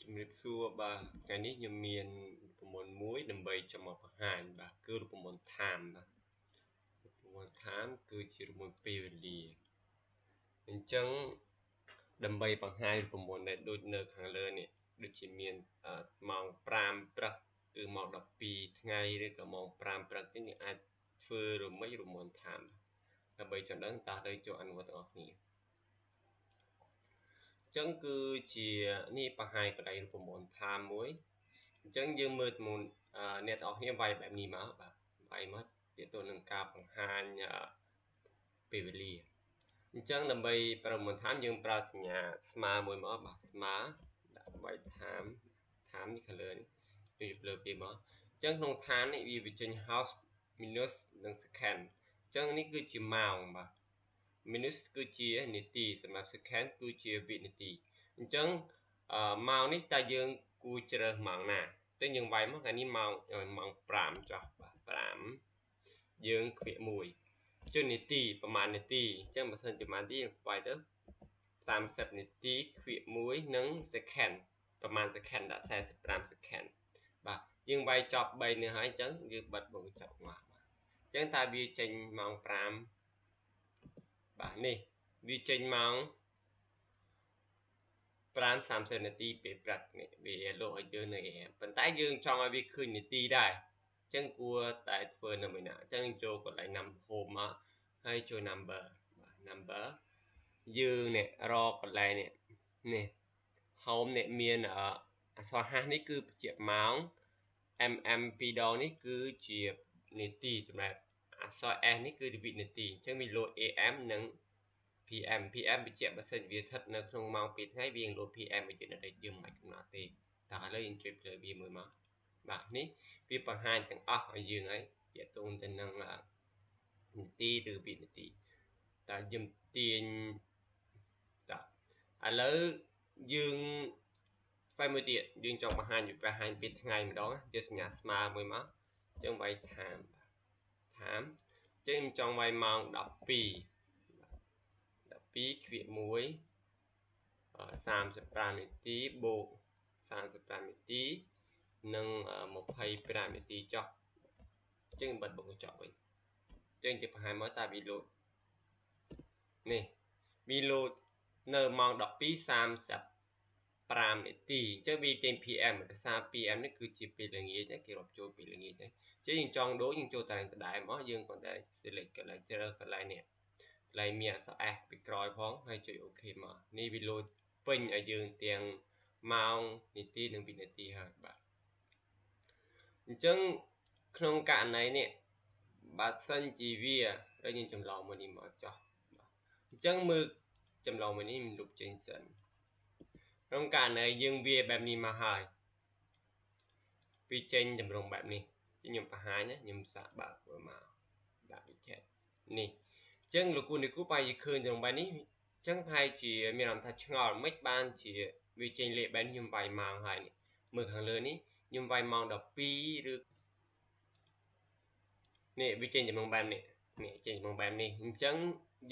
ជំរាបសួរបាទថ្ងៃនេះខ្ញុំមានប្រព័ន្ធមួយដើម្បីចង់មកបង្ហាញបាទគឺប្រព័ន្ធ time បាទប្រព័ន្ធ time គឺជាប្រព័ន្ធពេលវេលាអញ្ចឹងដើម្បីបង្ហាញប្រព័ន្ធដែលដូចនៅខាងលើនេះដូចជាមានម៉ោង5ព្រឹកឬម៉ោង12ថ្ងៃឬក៏ម៉ោង5ព្រឹកនេះយើងអាចធ្វើរមិចប្រព័ន្ធ time ដើម្បីចង់ដឹងតើត្រូវចូលអនុវត្តទាំងអស់គ្នាចឹងគឺជានេះបង្ហាញកន្លែងប្រព័ន្ធ time មួយអញ្ចឹងយើងមើលទៅមុនអ្នកទាំងអស់គ្នាវាយបែបនេះមកបាទវាយមកទាក់ទងនឹងការបង្ហាញពេលវេលាអញ្ចឹងដើម្បីប្រមូល time យើងប្រើសញ្ញាស្មើមួយមកបាទស្មើដាក់វាយ time នេះខាងលើនេះពីលើពីមកអញ្ចឹងក្នុង time នេះវាបញ្ចេញ hours minutes និង second អញ្ចឹងនេះគឺជាម៉ោងបាទminutes គឺជានាទីសម្រាប់ second គឺជាវិនាទីអញ្ចឹងម៉ោងនេះតើយើងគួរជ្រើសម៉ោងណាតែយើងវាយមកថ្ងៃនេះម៉ោង5ចុះបាទ5យើងគ្រា1ចុះនាទីប្រហែលនាទីអញ្ចឹងបើសិនជាប្រហែលនាទីយើងវាយទៅ30នាទីគ្រា1និង second ប្រហែល second ដាក់45 second បាទយើងវាយចប់3នេះហើយអញ្ចឹងយើងបិទវងកញ្ចក់មកបាទអញ្ចឹងតើវាចេញម៉ោង5បាទនេះវាចេញម៉ោង5:30នាទីពេលព្រឹកនេះវាលោកឲ្យយើងនៅប៉ុន្តែយើងចង់ឲ្យវាឃើញនាទីដែរអញ្ចឹងគួរតែធ្វើនៅមួយណាអញ្ចឹងចូលកន្លែង home មកហើយចូល number បាទ number យើងនេះរកកន្លែងនេះ home នេះមានអក្សរហាស់នេះគឺជាម៉ោង ពីរដងនេះគឺជានាទីសម្រាប់អក្សរ S នេះគឺវិនាទីអញ្ចឹងវាលោត AM និង PM បញ្ជាក់បើសិនវាស្ថិតនៅក្នុងម៉ោងពេលថ្ងៃវាលោត PM មកយើងមិនកំណត់ទេតើឥឡូវយើងជួយភ្លើវាមួយមកបាទនេះវាបង្ហាញទាំងអស់ឲ្យយើងហើយទាក់ទងទៅនឹងនាទីឬវិនាទីតើយើងទាញតើឥឡូវយើងពេលមួយទៀតយើងចង់បង្ហាញពេលថ្ងៃម្ដងយកសញ្ញាស្មើមួយមកអញ្ចឹងវាយ time អញ្ចឹងចង់វាយម៉ោង12គ្រា1 35នាទីបូក35នាទីនិង25នាទីចុះអញ្ចឹងបិទវងកញ្ចក់វិញអញ្ចឹងគេបង្ហាញមកតើវាលោតនេះវាលោតនៅម៉ោង12:35នាទីអញ្ចឹងវាចេញ PM ដោយសារ PM នេះគឺជាពេលល្ងាចគេរាប់ចូលពេលល្ងាចអញ្ចឹងយើងចង់ដូរយើងចូលតារាងដដែលមកយើងគាត់តែ select កន្លែងជ្រើសកន្លែងនេះកន្លែងមានអក្សរ S ពីក្រោយផងហើយចុច OK មកនេះវាលោតពេញឲ្យយើងទាំងម៉ោងនាទីនិងវិនាទីហើយបាទអញ្ចឹងក្នុងករណីនេះបើសិនជាវាហើយយើងចម្លងមួយនេះមកចោះអញ្ចឹងមើលចម្លងមួយនេះមានលុបចេញសិនក្នុងករណីយើងវាបែបនេះមកហើយវាចេញតម្រងបែបនេះខ្ញុំបង្ហាញខ្ញុំសាកបើកមើលមកដាក់វិចិត្រនេះអញ្ចឹងលោកគ្រូបែរជាឃើញត្រង់បែបនេះអញ្ចឹងប្រហែលជាមានអារម្មណ៍ថាឆ្ងល់មិនបានជាវាចេញលេខបែបខ្ញុំវាយម៉ោងហើយនេះមើលខាងលើនេះខ្ញុំវាយម៉ោង12ឬនេះវាចេញចំណងបែបនេះចេញចំណងបែបនេះអញ្ចឹង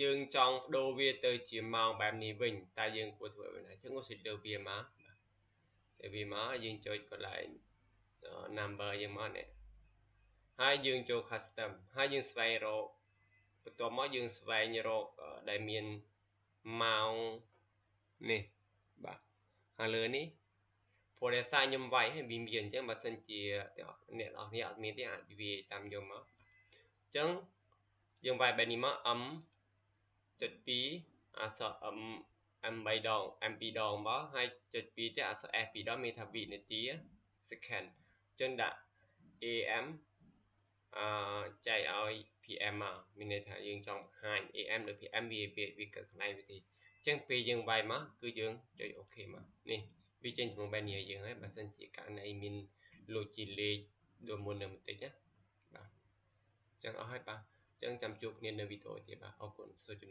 យើងចង់បដូរវាទៅជាម៉ោងបែបនេះវិញតើយើងគួរធ្វើបែបណាអញ្ចឹង consider វាមកតែវាមកយើងចុចកន្លែង number យើងមកនេះហើយយើងចូល custom ហើយយើងស្វែងរកបន្ទាប់មកយើងស្វែងរកដែលមានម៉ោងនេះបាទខាងលើនេះព្រោះតែសារខ្ញុំវាយឲ្យវាមានអញ្ចឹងបើសិនជាអ្នកនរគ្នាអត់មានទេអាចវាយតាមយកមកអញ្ចឹងយើងវាយបែបនេះមក M.2 អក្សរ M3 ដង M2 ដងមកហើយចុច2ទៀតអក្សរ S 2ដងមានថាវិនាទី second អញ្ចឹងដាក់ AM ចែកឲ្យ PM មកមានន័យថាយើងចង់បង្ហាញ AM ឬ PM វាកើតខ្លាំងវិធីអញ្ចឹងពេលយើងវាយមកគឺយើងចុច OK មកនេះវាចេញក្នុងបែបនេះឲ្យយើងហើយបើសិនជាករណីមានលោជាលេខដូចមុននៅបន្តិចណាបាទអញ្ចឹងអស់ហើយបាទអញ្ចឹងចាំជួបគ្នានៅវីដេអូទៀតបាទអរគុណសូមជម្រាប